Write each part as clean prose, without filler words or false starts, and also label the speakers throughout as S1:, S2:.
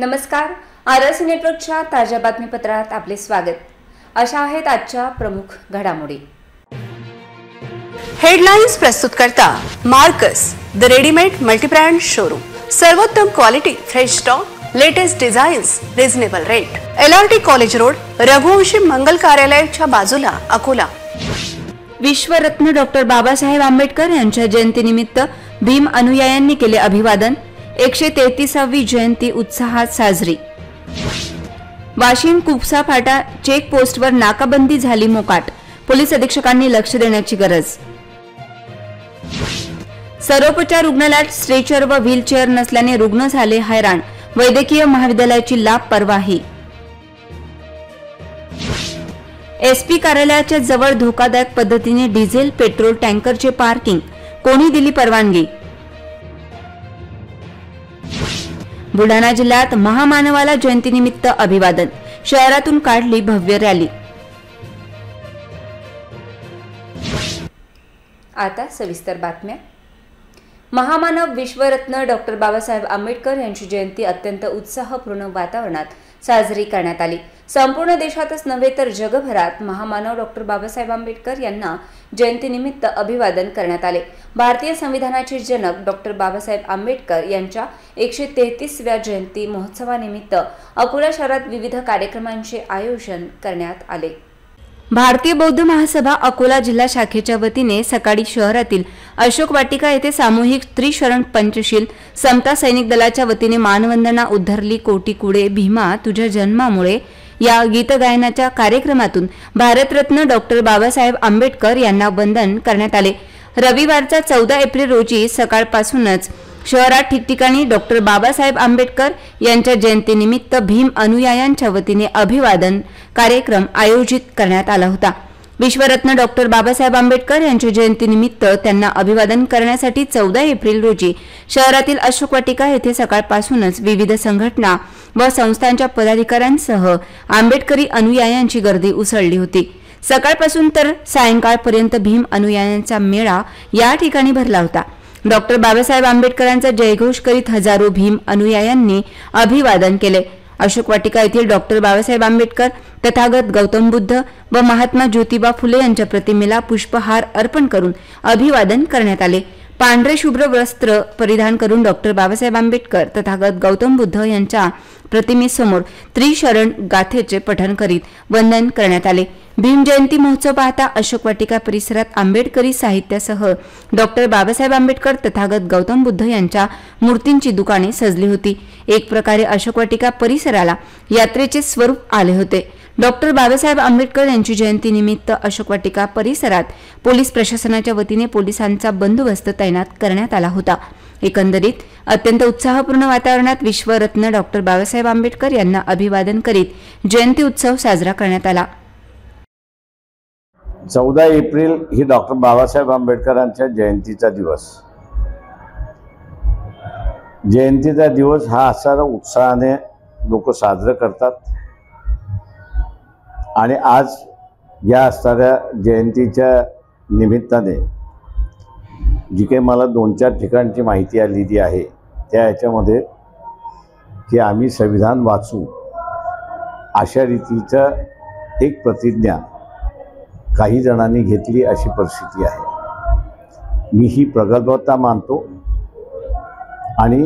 S1: नमस्कार, आरएस नेटवर्कच्या ताज्या बातमीपत्रात आपले स्वागत. अशा आहेत आजच्या प्रमुख घडामोडी.
S2: हेडलाइन्स प्रस्तुत करता Marcus the readymade multibrand showroom. सर्वोत्तम quality, fresh stock, latest designs, reasonable rate. LRT college road, Raghuvanshi Mangal कार्यालयाच्या बाजूला, अकोला.
S1: विश्वरत्न डॉक्टर बाबासाहेब आंबेडकर यांच्या जयंतीनिमित्त भीम अनुयायांनी केले अभिवादन. 133वी जयंती उत्साहात साजरी. वाशिम कुपसा फाटा चेक पोस्टवर नाकाबंदी झाली मोकाट. पोलीस अधीक्षकांनी लक्ष देण्याची गरज. सर्वोपचार रुग्णालयात स्ट्रेचर व व्हीलचेअर नसल्याने रुग्ण झाले हैराण. वैद्यकीय महाविद्यालयाची लापरवाही. SP कार्यालयाच्या जवळ धोकादायक पद्धतीने डिझेल पेट्रोल टँकरचे पार्किंग. कोणी दिली परवानगी? बुलढाणा जिल्ह्यात महामानवाला जयंतीनिमित्त अभिवादन. शहरातून काढली भव्य रॅली. आता सविस्तर बातम्या. महामानव विश्वरत्न डॉक्टर बाबासाहेब आंबेडकर यांची जयंती अत्यंत उत्साहपूर्ण वातावरणात साजरी करण्यात आली. संपूर्ण देशातच नव्हे तर जगभरात महामानव डॉक्टर बाबासाहेब आंबेडकर यांना जयंतीनिमित्त अभिवादन करण्यात आले. भारतीय संविधानाचे जनक डॉक्टर बाबासाहेब आंबेडकर यांच्या 133व्या जयंती महोत्सवानिमित्त अकोला शहरात विविध कार्यक्रमांचे आयोजन करण्यात आले. भारतीय बौद्ध महासभा अकोला जिल्हा शाखेच्या वतीने सकाळी शहरातील अशोक वाटिका येथे सामूहिक त्रिशरण पंचशील समता सैनिक दलाच्या वतीने मानवंदना उद्धरली कोटी कुडे भीमा तुझ्या जन्मामुळे या गीतगायनाच्या कार्यक्रमातून भारतरत्न डॉक्टर बाबासाहेब आंबेडकर यांना वंदन करण्यात आले. रविवारचा 14 एप्रिल रोजी सकाळपासूनच शहरात ठिकठिकाणी डॉक्टर बाबासाहेब आंबेडकर यांच्या जयंतीनिमित्त भीम अनुयायांच्या वतीने अभिवादन कार्यक्रम आयोजित करण्यात आला होता. विश्वरत्न डॉक्टर बाबासाहेब आंबेडकर यांच्या जयंतीनिमित्त त्यांना अभिवादन करण्यासाठी 14 एप्रिल रोजी शहरातील अशोक वाटिका येथे सकाळपासूनच विविध संघटना व संस्थांच्या पदाधिकाऱ्यांसह आंबेडकरी अनुयायांची गर्दी उसळली होती. सकाळपासून तर सायंकाळपर्यंत भीम अनुयायांचा मेळा या ठिकाणी भरला होता. डॉक्टर बाबासाहेब आंबेडकरांचा जयघोष करीत हजारो भीम अनुयायांनी अभिवादन केले. अशोक वाटिका येथील डॉक्टर बाबासाहेब आंबेडकर, तथागत गौतम बुद्ध व महात्मा ज्योतिबा फुले यांच्या प्रतिमेला पुष्पहार अर्पण करून अभिवादन करण्यात आले. पांढरे शुभ्र वस्त्र परिधान करून डॉक्टर बाबासाहेब आंबेडकर, तथागत गौतम बुद्ध यांच्या प्रतिमेसमोर त्रिशरण गाथेचे पठण करीत वंदन करण्यात आले. भीम जयंती महोत्सव पाहता अशोक वाटिका परिसरात आंबेडकरी साहित्यासह डॉक्टर बाबासाहेब आंबेडकर, तथागत गौतम बुद्ध यांच्या मूर्तींची दुकाने सजली होती. एक प्रकारे अशोक वाटिका परिसराला यात्रेचे स्वरूप आले होते. डॉक्टर बाबासाहेब आंबेडकर यांची जयंतीनिमित्त अशोक वाटिका परिसरात पोलीस प्रशासनाच्या वतीने पोलिसांचा बंदोबस्त तैनात करण्यात आला होता. एकंदरीत अत्यंत उत्साहपूर्ण वातावरणात विश्वरत्न डॉक्टर बाबासाहेब आंबेडकर यांना अभिवादन करीत जयंती उत्सव साजरा करण्यात आला.
S3: 14 एप्रिल ही डॉक्टर बाबासाहेब आंबेडकरांच्या जयंतीचा दिवस. जयंतीचा दिवस हा असा उत्साहाने लोक साजरा करतात आणि आज या असणाऱ्या जयंतीच्या निमित्ताने जी काही मला 2-4 ठिकाणची माहिती आलेली आहे त्या याच्यामध्ये की आम्ही संविधान वाचू अशा रीतीचं एक प्रतिज्ञा काही जणांनी घेतली अशी परिस्थिती आहे. मी ही प्रगल्भता मानतो आणि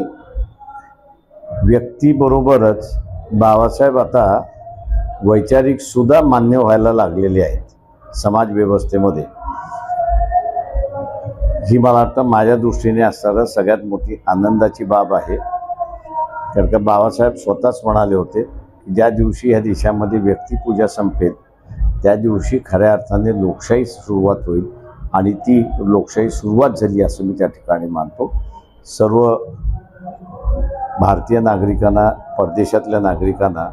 S3: व्यक्तीबरोबरच बाबासाहेब आता वैचारिक सुद्धा मान्य व्हायला लागलेले आहेत समाज व्यवस्थेमध्ये. ही मला वाटतं माझ्या दृष्टीने असणारा सगळ्यात मोठी आनंदाची बाब आहे. कारण का बाबासाहेब स्वतःच म्हणाले होते की ज्या दिवशी ह्या देशामध्ये व्यक्तिपूजा संपेल त्या दिवशी खऱ्या अर्थाने लोकशाही सुरुवात होईल आणि ती लोकशाही सुरुवात झाली असं मी त्या ठिकाणी मानतो. सर्व भारतीय नागरिकांना, परदेशातल्या नागरिकांना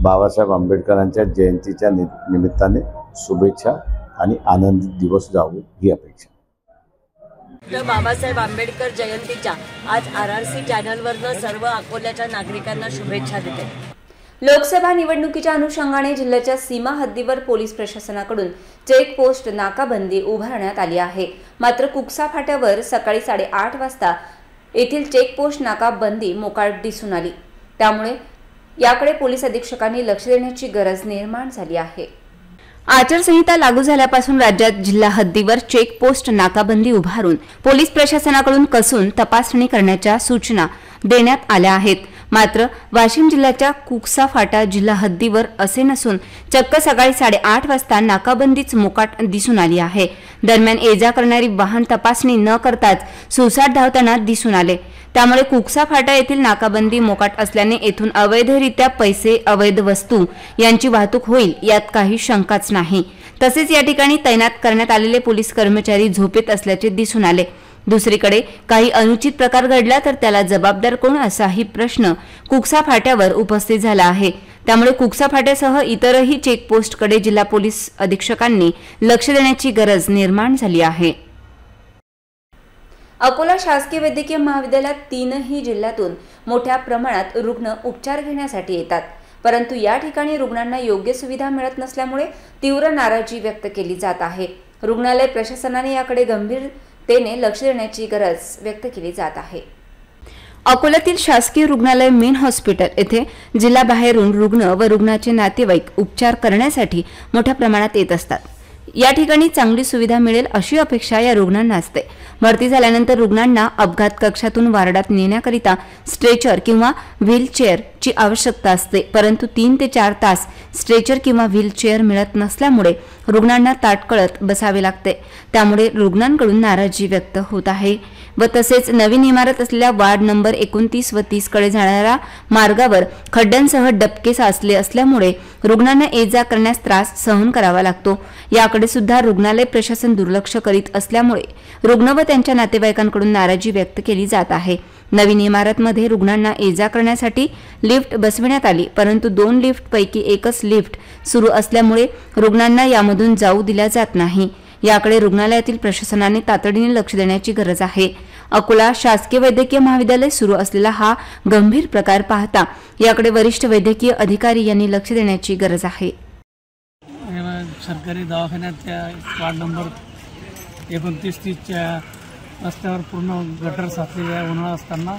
S3: बाबासाहेब आंबेडकरांच्या जयंतीच्या निमित्ताने शुभेच्छा आणि आनंदित दिवस जावो ही अपेक्षा.
S4: बाबासाहेब आंबेडकर जयंतीच्या आज RRC चॅनलवरनं सर्व अकोल्याच्या नागरिकांना शुभेच्छा देते.
S1: लोकसभा निवडणुकीच्या अनुषंगाने जिल्ह्याच्या सीमा हद्दीवर पोलीस प्रशासनाकडून चेक पोस्ट नाकाबंदी उभारण्यात आली आहे. मात्र कुकसा फाट्यावर सकाळी 8:30 वाजता येथील चेक पोस्ट नाकाबंदी मोकाट दिसून आली. त्यामुळे याकडे पोलीस अधीक्षकांनी लक्ष देण्याची गरज निर्माण झाली आहे। आचारसंहिता लागू झाल्यापासून राज्यात जिल्हा हद्दीवर चेकपोस्ट नाकाबंदी उभारून पोलीस प्रशासनाकडून कसून तपासणी करण्याच्या सूचना देण्यात आल्या आहेत। मात्र वाशिम जिल्ह्याच्या कुकसा फाटा जिल्हा हद्दीवर असे नसून चक्क सकाळी 8:30 वाजता नाकाबंदीच मोकाट दिसून आली आहे। दरम्यान ये-जा करणारी वाहन तपासणी न करताच सुसाट धावताना दिसून आले। त्यामुळे कुकसा फाटा येथील नाकाबंदी मोकाट असल्याने येथून अवैधरित्या पैसे, अवैध वस्तू यांची वाहतूक होईल यात काही शंकाच नाही। तसेच या ठिकाणी तैनात करण्यात आलेले पोलीस कर्मचारी झोपेत असल्याचे दिसून आले। दुसरीकडे काही अनुचित प्रकार घडला तर त्याला जबाबदार कोण असाही प्रश्न कुकसा फाट्यावर उपस्थित झाला आहे। त्यामुळे कुकसा फाट्यासह इतरही चेकपोस्टकडे जिल्हा पोलीस अधीक्षकांनी लक्ष देण्याची गरज निर्माण झाली आहे। अकोला शासकीय वैद्यकीय महाविद्यालयात 3ही जिल्ह्यातून मोठ्या प्रमाणात रुग्ण उपचार घेण्यासाठी येतात, परंतु या ठिकाणी रुग्णांना योग्य सुविधा मिळत नसल्यामुळे तीव्र नाराजी व्यक्त केली जात आहे। रुग्णालय प्रशासनाने याकडे गंभीरतेने लक्ष देण्याची गरज व्यक्त केली जात आहे। अकोल्यातील शासकीय रुग्णालय मेन हॉस्पिटल येथे जिल्ह्याबाहेरून रुग्ण व रुग्णाचे नातेवाईक उपचार करण्यासाठी मोठ्या प्रमाणात येत असतात। या ठिकाणी चांगली सुविधा मिळेल अशी अपेक्षा या रुग्णांना असते। भरती झाल्यानंतर रुग्णांना अपघात कक्षातून वार्डात नेण्याकरिता स्ट्रेचर किंवा व्हीलचेअरची आवश्यकता असते, परंतु 3 ते 4 तास स्ट्रेचर किंवा व्हीलचेअर मिळत नसल्यामुळे रुग्णांना ताटकळत बसावे लागते। त्यामुळे रुग्णांकडून नाराजी व्यक्त होत आहे व तसेच नवीन इमारत असलेल्या वार्ड नंबर 29 व 30 कडे जाणाऱ्या मार्गावर खड्ड्यांसह डबके साचले असल्यामुळे रुग्णांना ये-जा करण्यास त्रास सहन करावा लागतो। याकडे सुद्धा रुग्णालय प्रशासन दुर्लक्ष करीत असल्यामुळे रुग्ण व त्यांच्या नातेवाईकांकडून नाराजी व्यक्त केली जात आहे। नवीन इमारतमध्ये रुग्णांना ये-जा करण्यासाठी लिफ्ट बसविण्यात आली, परंतु 2 लिफ्टपैकी एकच लिफ्ट सुरू असल्यामुळे रुग्णांना यामधून जाऊ दिल्या जात नाही। याकडे रुग्णालयातील प्रशासनाने तातडीने लक्ष देण्याची गरज आहे। अकोला शासकीय वैद्यकीय महाविद्यालय सुरू असलेला हा गंभीर प्रकार पाहता याकडे वरिष्ठ वैद्यकीय अधिकारी यांनी लक्ष देण्याची गरज आहे।
S5: सरकारी दवाखान्याच्या वार्ड नंबर 29-30च्या रस्त्यावर पूर्ण गटर साचलेले आहे। उन्हाळा असताना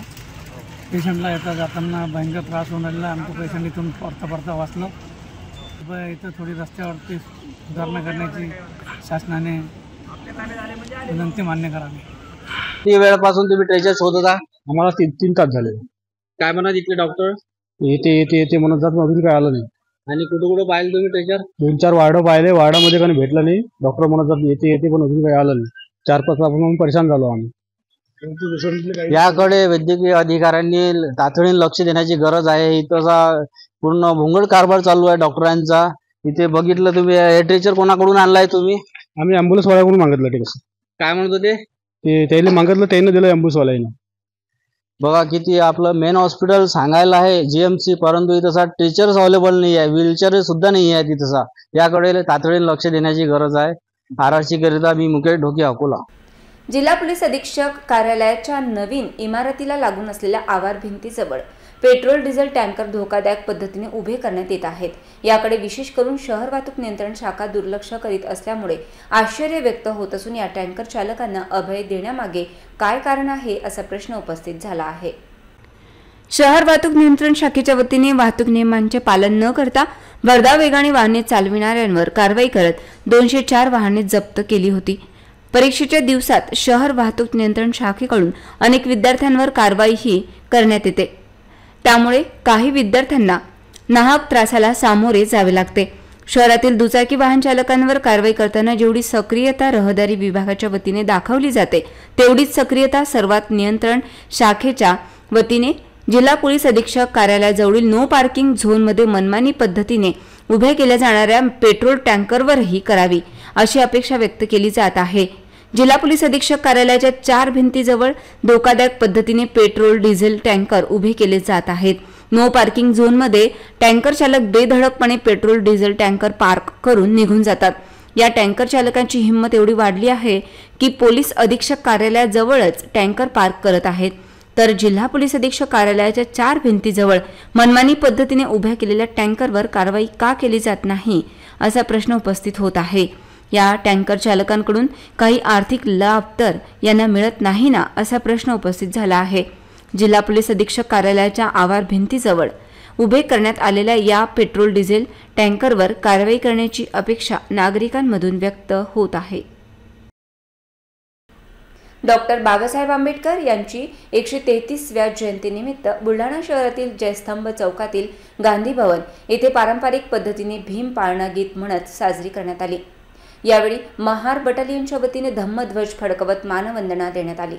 S5: पेशंटला येता जाताना भयंकर त्रास होऊन राहिला। आमचं पेशंट इथून परता वाचलं। इथं थोडी रस्त्यावरती सुधारणा करण्याची शासनाने विनंती मान्य करावी।
S6: किती वेळापासून तुम्ही ट्रेचर शोधत होता?
S7: आम्हाला 3 तास झाले।
S6: काय म्हणत इथले डॉक्टर?
S7: येते म्हणत जात, अजून काय आलं नाही।
S6: आणि कुठं पाहिलं तुम्ही ट्रेचर?
S7: 2-4 वार्ड पाहिले, वार्डामध्ये काही भेटलं नाही। डॉक्टर म्हणत जात येते पण अजून काही आलं नाही। 4-5 तासापासून परेशान झालो आम्ही।
S6: याकडे वैद्यकीय अधिकाऱ्यांनी तातडीने लक्ष देण्याची गरज आहे। इथं पूर्ण भोंगळ कारभार चालू आहे डॉक्टरांचा। इथे बघितलं तुम्ही, हे ट्रेचर कोणाकडून आणलाय तुम्ही?
S7: आम्ही ॲम्ब्युलन्सवाल्याकडून मागितलं। ते कसं
S6: काय म्हणत होते
S7: ते? त्याला मागितलं, त्याने दिलं ॲम्ब्युलन्सवाल्यानं।
S6: बघा किती आपलं मेन हॉस्पिटल सांगायला आहे GMC, परंतु इथं टीचर्स अवेलेबल नाही आहे, व्हीलचेअर सुद्धा नाही आहे तिथं। याकडे तातडीने लक्ष देण्याची गरज आहे। RRC करिता मी मुकेश ढोके, अकोला।
S1: जिल्हा पोलीस अधीक्षक कार्यालयाच्या नवीन इमारतीला लागून असलेल्या आवार भिंतीजवळ पेट्रोल डिझेल टँकर धोकादायक पद्धतीने उभे करण्यात येत आहेत। याकडे विशेष करून शहर वाहतूक नियंत्रण शाखा दुर्लक्ष करीत असल्यामुळे आश्चर्य व्यक्त होत असून या टँकर चालकांना अभय देण्यामागे काय कारण आहे असा प्रश्न उपस्थित झाला आहे। शहर वाहतूक नियंत्रण शाखेच्या वतीने वाहतूक नियमांचे पालन न करता भरधाव वेगाने वाहने चालविणाऱ्यांवर कारवाई करत 204 वाहने जप्त केली होती। परीक्षेच्या दिवसात शहर वाहतूक नियंत्रण शाखेकडून अनेक विद्यार्थ्यांवर कारवाईही करण्यात येते। त्यामुळे काही विद्यार्थ्यांना नाहक त्रासाला सामोरे जावे लागते। शहरातील दुचाकी वाहन चालकांवर कारवाई करताना जेवढी सक्रियता रहदारी विभागाच्या वतीने दाखवली जाते, तेवढीच सक्रियता सर्वात नियंत्रण शाखेच्या वतीने जिल्हा पोलीस अधीक्षक कार्यालयाजवळील नो पार्किंग झोनमध्ये मनमानी पद्धतीने उभ्या केल्या जाणाऱ्या पेट्रोल टँकरवरही करावी अशी अपेक्षा व्यक्त केली जात आहे। जिल्हा पोलीस अधीक्षक कार्यालयाच्या 4 भिंतीजवळ धोकादायक पद्धतीने पेट्रोल डिझेल टँकर उभे केले जात आहेत। नो पार्किंग झोनमध्ये टँकर चालक बेधडकपणे पेट्रोल डिझेल टँकर पार्क करून निघून जातात। या टँकर चालकांची हिंमत एवढी वाढली आहे की पोलीस अधीक्षक कार्यालयाजवळच टँकर पार्क करत आहेत, तर जिल्हा पोलीस अधीक्षक कार्यालयाच्या 4 भिंतीजवळ मनमानी पद्धतीने उभ्या केलेल्या टँकरवर कारवाई का केली जात नाही असा प्रश्न उपस्थित होत आहे। या टँकर चालकांकडून काही आर्थिक लाभ तर यांना मिळत नाही ना असा प्रश्न उपस्थित झाला आहे। जिल्हा पोलीस अधीक्षक कार्यालयाच्या आवार भिंतीजवळ उभे करण्यात आलेल्या या पेट्रोल डिझेल टँकरवर कारवाई करण्याची अपेक्षा नागरिकांमधून व्यक्त होत आहे. डॉक्टर बाबासाहेब आंबेडकर यांची 133व्या जयंतीनिमित्त बुलढाणा शहरातील जयस्तंभ चौकातील गांधी भवन येथे पारंपरिक पद्धतीने भीम पाळणा गीत म्हणत साजरी करण्यात आली. यावेळी महार बटालियनच्या वतीने धम्मध्वज फडकवत मानवंदना देण्यात आली.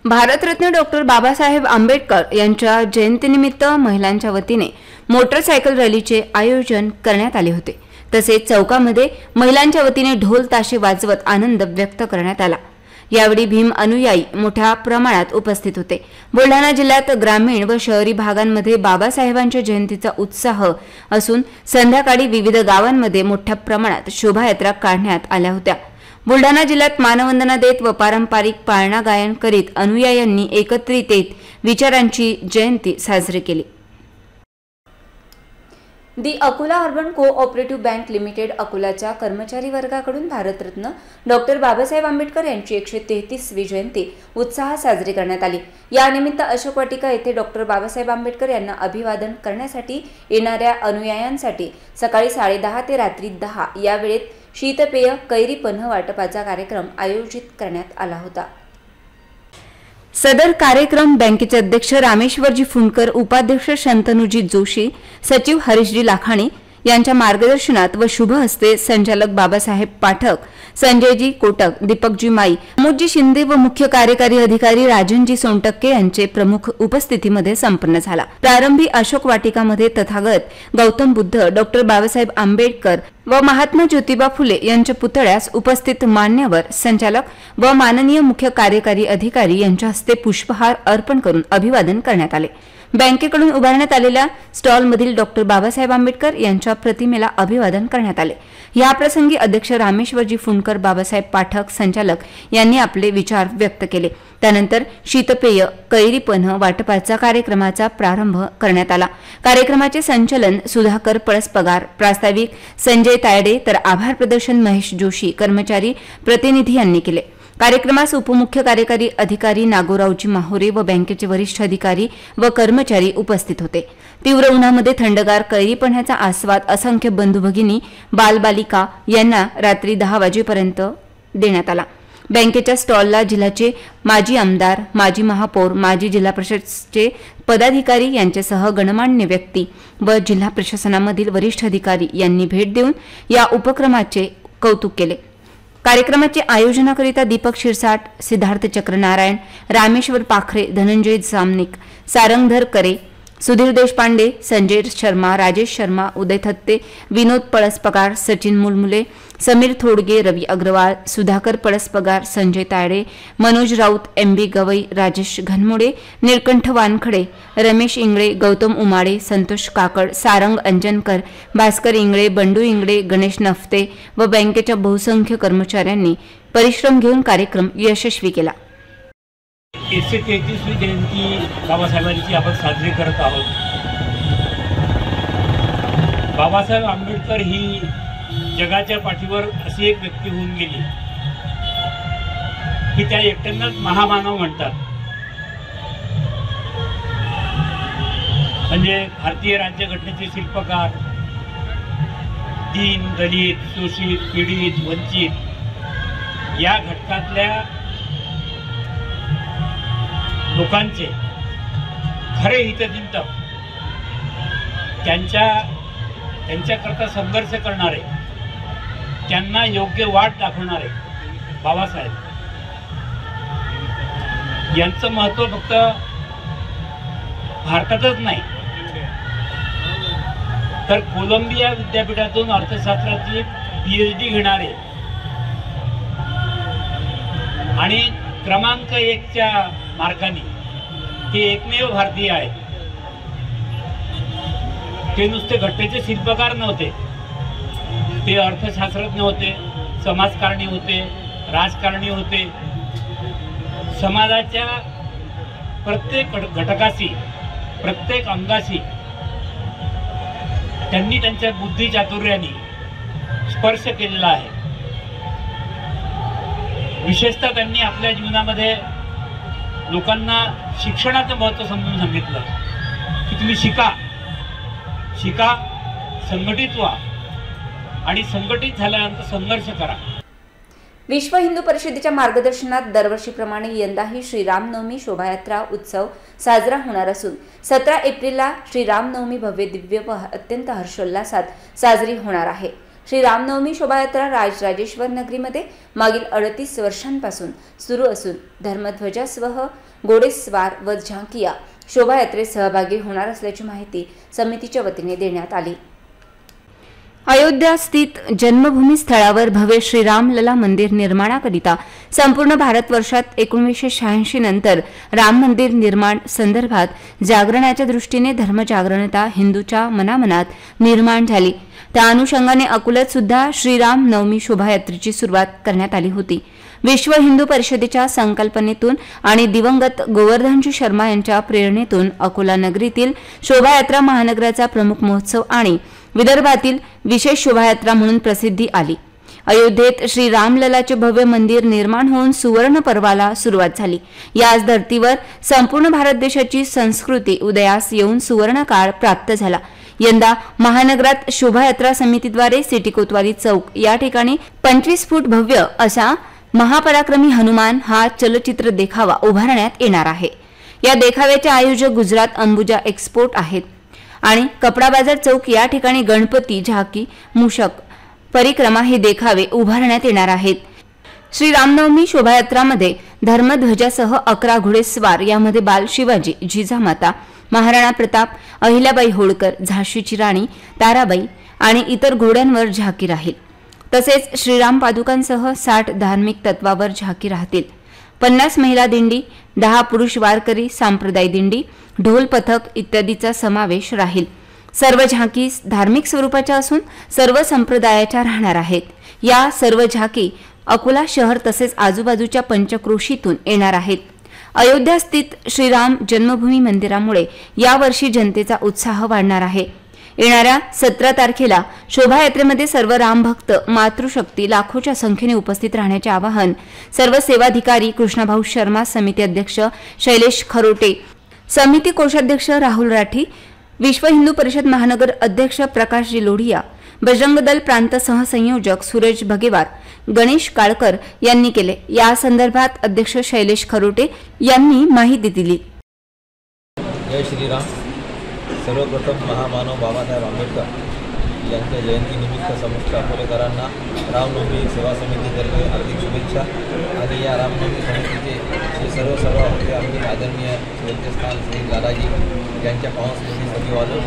S1: भारतरत्न डॉक्टर बाबासाहेब आंबेडकर यांच्या जयंतीनिमित्त महिलांच्या वतीने मोटरसायकल रॅलीचे आयोजन करण्यात आले होते. तसेच चौकामध्ये महिलांच्या वतीने ढोल ताशे वाजवत आनंद व्यक्त करण्यात आला. यावेळी भीम अनुयायी मोठ्या प्रमाणात उपस्थित होते. बुलढाणा जिल्ह्यात ग्रामीण व शहरी भागांमध्ये बाबासाहेबांच्या जयंतीचा उत्साह असून संध्याकाळी विविध गावांमध्ये मोठ्या प्रमाणात शोभायात्रा काढण्यात आल्या होत्या. बुलढाणा जिल्ह्यात मानवंदना देत व पारंपरिक पाळणा गायन करीत अनुयायांनी एकत्रित येत विचारांची जयंती साजरी केली. The Akola urban cooperative bank limited अकोलाच्या कर्मचारी वर्गाकडून भारतरत्न डॉक्टर बाबासाहेब आंबेडकर यांची 133वी जयंती उत्साहात साजरी करण्यात आली. यानिमित्त अशोक वाटिका येथे डॉक्टर बाबासाहेब आंबेडकर यांना अभिवादन करण्यासाठी येणाऱ्या अनुयायांसाठी सकाळी 10:30 ते रात्री 10 या वेळेत शीतपेय कैरी पन्ह वाटपाचा कार्यक्रम आयोजित करण्यात आला होता. सदर कार्यक्रम बँकेचे अध्यक्ष रामेश्वरजी फुंडकर, उपाध्यक्ष शंतनुजी जोशी, सचिव हरीशजी लाखाणी यांच्या मार्गदर्शनात व शुभ हस्ते संचालक बाबासाहेब पाठक, संजयजी कोटक, दीपकजी माई, प्रमोदजी शिंदे व मुख्य कार्यकारी अधिकारी राजनजी सोनटक्के यांचे प्रमुख उपस्थितीमध्ये संपन्न झाला. प्रारंभी अशोक वाटिकामध्ये तथागत गौतम बुद्ध, डॉक्टर बाबासाहेब आंबेडकर व महात्मा ज्योतिबा फुले यांच्या पुतळ्यास उपस्थित मान्यवर, संचालक व माननीय मुख्य कार्यकारी अधिकारी यांच्या हस्ते पुष्पहार अर्पण करून अभिवादन करण्यात आले. बँकेकडून उभारण्यात आलेल्या स्टॉलमधील डॉक्टर बाबासाहेब आंबेडकर यांच्या प्रतिमेला अभिवादन करण्यात आले. याप्रसंगी अध्यक्ष रामेश्वरजी फुंडकर, बाबासाहेब पाठक, संचालक यांनी आपले विचार व्यक्त केले. त्यानंतर शीतपेय कैरी पन्ह वाटपाचा कार्यक्रमाचा प्रारंभ करण्यात आला. कार्यक्रमाचे संचालन सुधाकर पळसपगार, प्रास्ताविक संजय तायडे तर आभार प्रदर्शन महेश जोशी, कर्मचारी प्रतिनिधी यांनी केले. कार्यक्रमास उपमुख्य कार्यकारी अधिकारी नागोरावजी माहोरे व बँकेचे वरिष्ठ अधिकारी व कर्मचारी उपस्थित होते. तीव्र उन्हामध्ये थंडगार कैरी पन्ह्याचा आस्वाद असंख्य बंधू भगिनी, बालबालिका यांना रात्री 10 वाजेपर्यंत देण्यात आला. बँकेच्या स्टॉलला जिल्ह्याचे माजी आमदार, माजी महापौर, माजी जिल्हा परिषदचे पदाधिकारी यांच्यासह गणमान्य व्यक्ती व जिल्हा प्रशासनामधील वरिष्ठ अधिकारी यांनी भेट देऊन या उपक्रमाचे कौतुक केले. कार्यक्रमाचे आयोजनाकरिता दीपक शिरसाट, सिद्धार्थ चक्रनारायण, रामेश्वर पाखरे, धनंजय जामनिक, सारंगधर करे, सुधीर देशपांडे, संजय शर्मा, राजेश शर्मा, उदय थत्ते, विनोद पळसपगार, सचिन मुलमुले, समीर थोडगे, रवी अग्रवाल, सुधाकर पळसपगार, संजय तायडे, मनोज राऊत, एम.बी. गवई, राजेश घनमुडे, निळकंठ वानखडे, रमेश इंगळे, गौतम उमाडे, संतोष काकड, सारंग अंजनकर, भास्कर इंगळे, बंडू इंगळे, गणेश नफते व बँकेच्या बहुसंख्य कर्मचाऱ्यांनी परिश्रम घेऊन कार्यक्रम यशस्वी केला.
S8: 133वी जयंती बाबासाहेबांची आपण साजरी करत आहोत. बाबासाहेब आंबेडकर ही जगाच्या पाठीवर अशी एक व्यक्ती होऊन गेली की त्या एकट्यांनाच महामानव म्हणतात. म्हणजे भारतीय राज्यघटनेचे शिल्पकार, दीन, दलित, शोषित, पीडित, वंचित या घटकातल्या लोकांचे खरे हितचिंतक, त्यांच्याकरता संघर्ष करणारे, त्यांना योग्य वाट दाखवणारे बाबासाहेब यांचं महत्त्व फक्त भारतातच नाही तर कोलंबिया विद्यापीठातून अर्थशास्त्राची PhD घेणारे आणि क्रमांक 1च्या मार्काने ते एकमेव भारतीय आहेत. ते नुसते घटनेचे शिल्पकार नव्हते, ते अर्थशास्त्रज्ञ होते, समाजकारणी होते, राजकारणी होते. समाजाच्या प्रत्येक घटकाशी, प्रत्येक अंगाशी त्यांनी त्यांच्या बुद्धिचातुर्याने स्पर्श केलेला आहे. विशेषतः त्यांनी आपल्या जीवनामध्ये लोकांना शिक्षणाचं महत्त्व समजून सांगितलं की तुम्ही शिका, संघटित व्हा आणि संघटित झाल्यानंतर संघर्ष करा.
S1: विश्व हिंदू परिषदेच्या मार्गदर्शनात दरवर्षीप्रमाणे यंदाही श्रीरामनवमी शोभायात्रा उत्सव साजरा होणार असून 17 एप्रिलला श्रीरामनवमी भव्य दिव्य व अत्यंत हर्षोल्लासात साजरी होणार आहे. श्रीरामनवमी शोभायात्रा राजराजेश्वर नगरीमध्ये मागील 38 वर्षांपासून सुरू असून धर्मध्वजासह घोडेस्वार व झांकिया शोभायात्रेत सहभागी होणार असल्याची माहिती समितीच्या वतीने देण्यात आली. अयोध्या स्थित जन्मभूमी स्थळावर भव्य श्रीरामलला मंदिर निर्माणाकरिता संपूर्ण भारतवर्षात 1986 नंतर राम मंदिर निर्माण संदर्भात जागरणाच्या दृष्टीने धर्मजागरणता हिंदूच्या मनामनात निर्माण झाली. त्या अनुषंगाने अकोल्यात सुद्धा श्रीराम नवमी शोभायात्रेची सुरुवात करण्यात आली होती. विश्व हिंदू परिषदेच्या संकल्पनेतून आणि दिवंगत गोवर्धनजी शर्मा यांच्या प्रेरणेतून अकोला नगरीतील शोभायात्रा महानगराचा प्रमुख महोत्सव आणि विदर्भातील विशेष शोभायात्रा म्हणून प्रसिद्धी आली. अयोध्येत श्रीरामललाचे भव्य मंदिर निर्माण होऊन सुवर्ण पर्वाला सुरुवात झाली. याच धर्तीवर संपूर्ण भारत देशाची संस्कृती उदयास येऊन सुवर्ण काळ प्राप्त झाला. यंदा महानगरात शोभायात्रा समितीद्वारे सिटी कोतवाली चौक या ठिकाणी 25 फूट भव्य असा महापराक्रमी हनुमान हा चलचित्र देखावा उभारण्यात येणार आहे. या देखाव्याचे आयोजक गुजरात अंबुजा एक्सपोर्ट आहेत आणि कपडा बाजार चौक या ठिकाणी गणपती, झाकी, मूषक, परिक्रमा हे देखावे उभारण्यात येणार आहेत. श्री रामनवमी शोभायात्रामध्ये धर्मध्वजासह 11 घोडेस्वार, यामध्ये बाल शिवाजी, जिजामाता, महाराणा प्रताप, अहिल्याबाई होळकर, झाशीची राणी, ताराबाई आणि इतर घोड्यांवर झाकी राहील. तसेच श्रीराम पादुकांसह 60 धार्मिक तत्वावर झाकी राहतील. 50 महिला दिंडी, 10 पुरुष वारकरी सांप्रदाय दिंडी, ढोल पथक इत्यादीचा समावेश राहील. सर्व झाकी धार्मिक स्वरूपाच्या असून सर्व संप्रदायाच्या राहणार आहेत. या सर्व झाकी अकोला शहर तसेच आजूबाजूच्या पंचक्रोशीतून येणार आहेत. अयोध्या स्थित श्रीराम जन्मभूमी मंदिरामुळे यावर्षी जनतेचा उत्साह वाढणार आहे. येणाऱ्या 17 तारखेला शोभायात्रेमध्ये सर्व रामभक्त मातृशक्ती लाखोच्या संख्येने उपस्थित राहण्याचे आवाहन सर्व सेवाधिकारी कृष्णभाऊ शर्मा, समिती अध्यक्ष शैलेश खरोटे, समिती कोषाध्यक्ष राहुल राठी, विश्व हिंदू परिषद महानगर अध्यक्ष प्रकाशजी लोढिया, बजरंग दल प्रांत सहसंयोजक सुरेश भगेवार, गणेश काळकर यांनी केले. या संदर्भात अध्यक्ष शैलेश खरोटे यांनी माहिती दिली.
S9: जय श्रीराम. सर्वप्रथम महामानव बाबासाहेब आंबेडकर यांच्या जयंतीनिमित्त समस्त अकोलेकरांना रामनवमी सेवा समितीतर्फे हार्दिक शुभेच्छा. आणि या रामनवमी समितीचे सर्व होते आमचे आदरणीय श्रद्धेस्थान श्री दादाजी यांच्या पावनस्मृती सचिवालय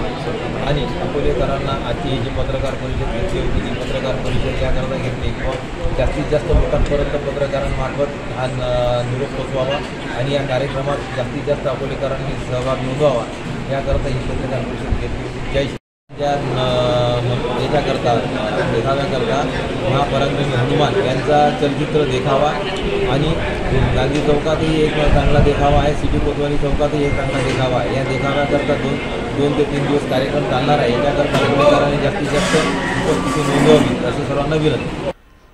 S9: आणि अकोलेकरांना आजची जी पत्रकार परिषद घेतली होती, ती पत्रकार परिषद याकरता घेतली व जास्तीत जास्त लोकांपर्यंत पत्रकारांमार्फत हा निरोप पोचवावा आणि या कार्यक्रमात जास्तीत जास्त अकोलेकरांनी सहभाग नोंदवावा याकरता ही पत्रकार परिषद घेतली होती. जय श्री. याच्याकरता देखाव्याकरता महापराक्रमी हनुमान यांचा चलचित्र देखावा आणि गांधी चौकातही एक चांगला देखावा आहे, सिटी कोतवाली चौकातही एक चांगला देखावा आहे. या देखाव्याकरता 2 ते 3 दिवस कार्यक्रम चालणार आहे. याच्याकरता अकोलेकरांनी जास्तीत जास्त उपस्थिती नोंदवावी असे सर्वांना विनंती.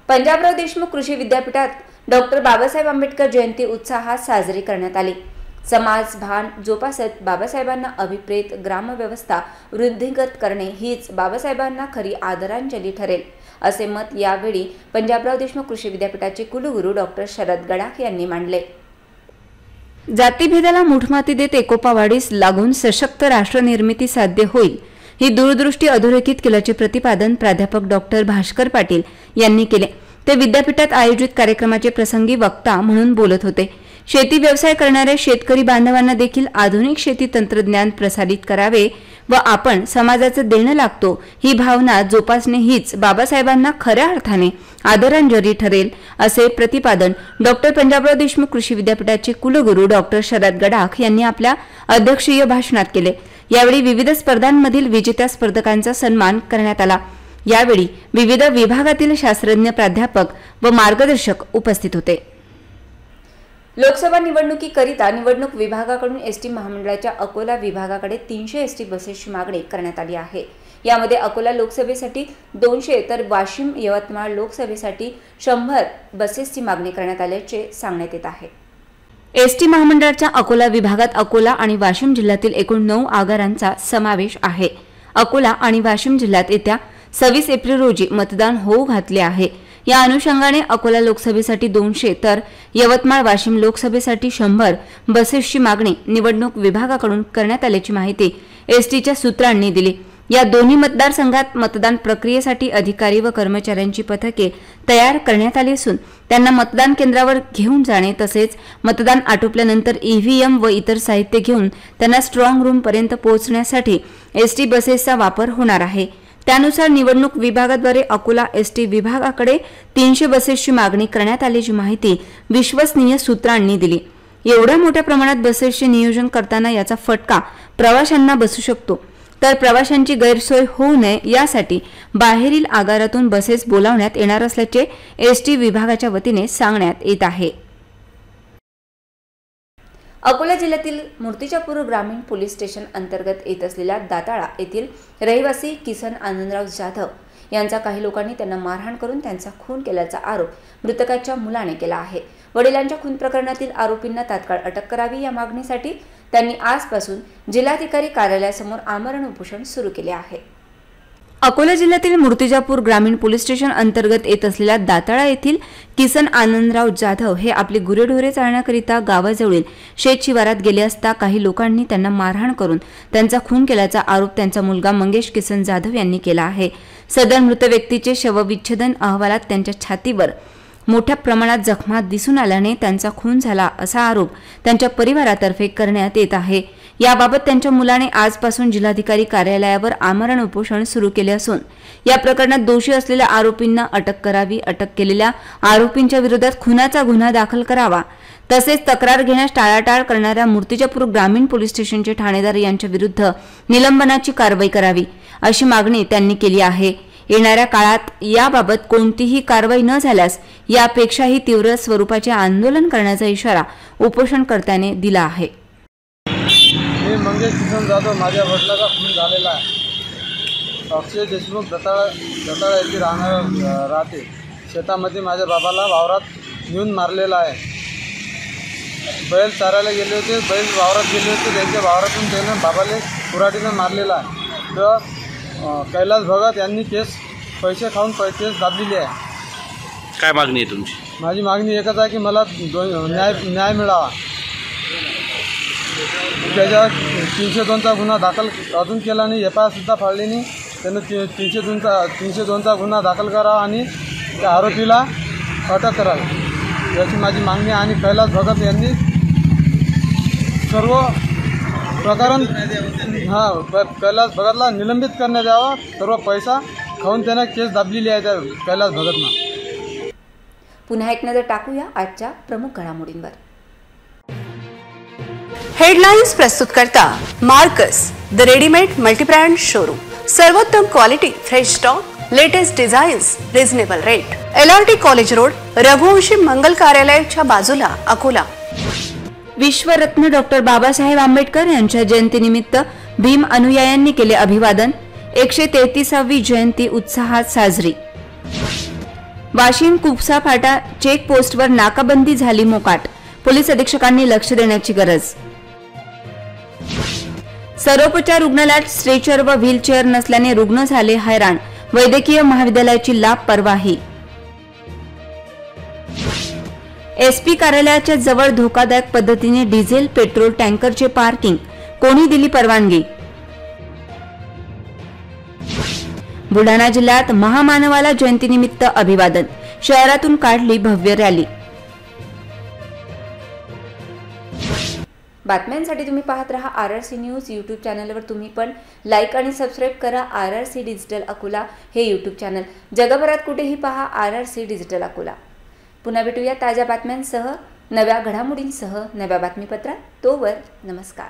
S1: पंजाबराव देशमुख कृषी विद्यापीठात डॉक्टर बाबासाहेब आंबेडकर जयंती उत्साहात साजरी करण्यात आली. समाज भान जोपासत बाबासाहेबांना अभिप्रेत ग्रामव्यवस्था वृद्धिंगत करणे हीच बाबासाहेबांना खरी आदरांजली ठरेल, असे मत यावेळी पंजाबराव देशमुख कृषी विद्यापीठाचे कुलगुरू डॉक्टर शरद गडाख यांनी मांडले. जातीभेदाला मूठमाती देत एकोपावाढीस लागून सशक्त राष्ट्रनिर्मिती साध्य होईल, ही दूरदृष्टी अधोरेखित केल्याचे प्रतिपादन प्राध्यापक डॉक्टर भास्कर पाटील यांनी केले. ते विद्यापीठात आयोजित कार्यक्रमाचे प्रसंगी वक्ता म्हणून बोलत होते. शेती व्यवसाय करणाऱ्या शेतकरी बांधवांना देखील आधुनिक शेती तंत्रज्ञान प्रसारित करावे व आपण समाजाचं देणं लागतो ही भावना जोपासणे हीच बाबासाहेबांना खऱ्या अर्थाने आदरांजली ठरेल, असे प्रतिपादन डॉक्टर पंजाबराव देशमुख कृषी विद्यापीठाचे कुलगुरू डॉक्टर शरद गडाख यांनी आपल्या अध्यक्षीय भाषणात केले. यावेळी विविध स्पर्धांमधील विजेत्या स्पर्धकांचा सन्मान करण्यात आला. यावेळी विविध विभागातील शास्त्रज्ञ, प्राध्यापक व मार्गदर्शक उपस्थित होते. लोकसभा निवडणुकीकरिता निवडणूक विभागाकडून एसटी महामंडळाच्या अकोला विभागाकडे 300 एसटी बसेसची मागणी करण्यात आली आहे. यामध्ये अकोला लोकसभेसाठी 200 तर वाशिम यवतमाळ लोकसभेसाठी 100 बसेसची मागणी करण्यात आल्याचे सांगण्यात येत आहे। एसटी महामंडळाच्या अकोला विभागात अकोला आणि वाशिम जिल्ह्यातील एकूण 9 आगारांचा समावेश आहे। अकोला आणि वाशिम जिल्ह्यात येत्या 26 एप्रिल रोजी मतदान होऊ घातले आहे। या अनुषंगाने अकोला लोकसभेसाठी 200 तर यवतमाळ वाशिम लोकसभेसाठी 100 बसेसची मागणी निवडणूक विभागाकडून करण्यात आल्याची माहिती एसटीच्या सूत्रांनी दिली। या दोन्ही मतदारसंघात मतदान प्रक्रियेसाठी अधिकारी व कर्मचाऱ्यांची पथके तयार करण्यात आली असून त्यांना मतदान केंद्रावर घेऊन जाणे तसेच मतदान आटोपल्यानंतर ईव्हीएम व इतर साहित्य घेऊन त्यांना स्ट्रॉंग रूम पर्यंत पोहोचण्यासाठी एसटी बसेसचा वापर होणार आहे। त्यानुसार निवडणूक विभागाद्वारे अकोला एसटी विभागाकडे 300 बसेसची मागणी करण्यात आल्याची माहिती विश्वसनीय सूत्रांनी दिली। एवढ्या मोठ्या प्रमाणात बसेसचे नियोजन करताना याचा फटका प्रवाशांना बसू शकतो, तर प्रवाशांची गैरसोय होऊ नये यासाठी बाहेरील आगारातून बसेस बोलावण्यात येणार असल्याचे एसटी विभागाच्या वतीने सांगण्यात येत आहे। अकोला जिल्ह्यातील मूर्तिजापूर ग्रामीण पोलीस स्टेशन अंतर्गत येत असलेल्या दाताळा येथील रहिवासी किसन आनंदराव जाधव यांचा काही लोकांनी त्यांना मारहाण करून त्यांचा खून केल्याचा आरोप मृतकाच्या मुलाने केला आहे। वडिलांच्या खून प्रकरणातील आरोपींना तात्काळ अटक करावी या मागणीसाठी त्यांनी आजपासून जिल्हाधिकारी कार्यालयासमोर आमरण उपोषण सुरू केले आहे। अकोला जिल्ह्यातील मूर्तिजापूर ग्रामीण पोलीस स्टेशन अंतर्गत येत असलेल्या दाताळा येथील किसन आनंदराव जाधव हे आपली गुरेढोरे चालण्याकरिता गावाजवळील शेत शिवारात गेले असता काही लोकांनी त्यांना मारहाण करून त्यांचा खून केल्याचा आरोप त्यांचा मुलगा मंगेश किसन जाधव यांनी केला आहे। सदर मृत व्यक्तीचे शवविच्छेदन अहवालात त्यांच्या छातीवर मोठ्या प्रमाणात जखमा दिसून आल्याने त्यांचा खून झाला असा आरोप त्यांच्या परिवारातर्फे करण्यात येत आहे। याबाबत त्यांच्या मुलाने आजपासून जिल्हाधिकारी कार्यालयावर आमरण उपोषण सुरू केले असून या प्रकरणात दोषी असलेल्या आरोपींना अटक करावी, अटक केलेल्या आरोपींच्या विरोधात खुनाचा गुन्हा दाखल करावा तसेच तक्रार घेण्यास टाळाटाळ करणाऱ्या मूर्तिजापूर ग्रामीण पोलीस स्टेशनचे ठाणेदार यांच्या विरुद्ध निलंबनाची कारवाई करावी अशी मागणी त्यांनी केली आहे। येणाऱ्या काळात याबाबत कोणतीही कारवाई न झाल्यास यापेक्षाही तीव्र स्वरूपाचे आंदोलन करण्याचा इशारा उपोषणकर्त्याने दिला आहे।
S10: मी मंगेश किसन जाधव, माझ्या वडिलाचा खून झालेला आहे। अक्षय देशमुख दताळा येथे राहते। शेतामध्ये माझ्या बाबाला वावरात नेऊन मारलेला आहे। बैल चारायला गेले होते, बैल वावरात गेले होते, त्यांच्या वावरातून त्यानं बाबाला कुऱ्हाडीनं मारलेला आहे। तर कैलास भगत यांनी पैसे खाऊन केस दाबलेली आहे।
S11: काय मागणी आहे तुमची?
S10: माझी मागणी एकच आहे की मला न्याय मिळावा। त्याच्यावर 302चा गुन्हा दाखल अजून केला नाही, FIR सुद्धा फाडली नाही। त्यानं 302चा गुन्हा दाखल करावा आणि त्या आरोपीला अटक करावी याची माझी मागणी आहे। आणि कैलास भगत यांनी सर्व प्रकरण कैलास भगतला निलंबित करण्यात यावा। सर्व पैसा खाऊन त्यानं केस दाबलेली आहे त्या कैलास भगतनं।
S1: पुन्हा एक नजर टाकूया आजच्या प्रमुख घडामोडींवर।
S2: हेडलाइन्स प्रस्तुत करता Marcus the readymade multibrand showroom. सर्वोत्तम quality, fresh stock, latest designs, reasonable rate. LRT college road, Raghuvanshi Mangal कार्यालयाच्या बाजूला, अकोला।
S1: विश्वरत्न डॉक्टर बाबासाहेब आंबेडकर यांच्या जयंतीनिमित्त भीम अनुयायांनी केले अभिवादन। 133वी जयंती उत्साहात साजरी। वाशिम कुपसा फाटा चेक पोस्टवर नाकाबंदी झाली मोकाट, पोलीस अधीक्षकांनी लक्ष देण्याची गरज। सर्वोपचार रुग्णालयात स्ट्रेचर व व्हीलचेअर नसल्याने रुग्ण झाले हैराण, वैद्यकीय महाविद्यालयाची लापरवाही। SP कार्यालयाच्या जवळ धोकादायक पद्धतीने डिझेल पेट्रोल टँकरचे पार्किंग, कोणी दिली परवानगी? बुलढाणा जिल्ह्यात महामानवाला जयंतीनिमित्त अभिवादन, शहरातून काढली भव्य रॅली। बातम्यांसाठी तुम्ही पाहत रहा RRC न्यूज YouTube चॅनलवर। तुम्ही पण लाईक आणि सबस्क्राईब करा RRC डिजिटल अकोला हे YouTube चॅनल। जगभरात कुठेही पहा RRC डिजिटल अकोला। पुन्हा भेटूया ताज्या बातम्यांसह, नव्या घडामोडींसह, नव्या बातमीपत्रात। तोवर नमस्कार।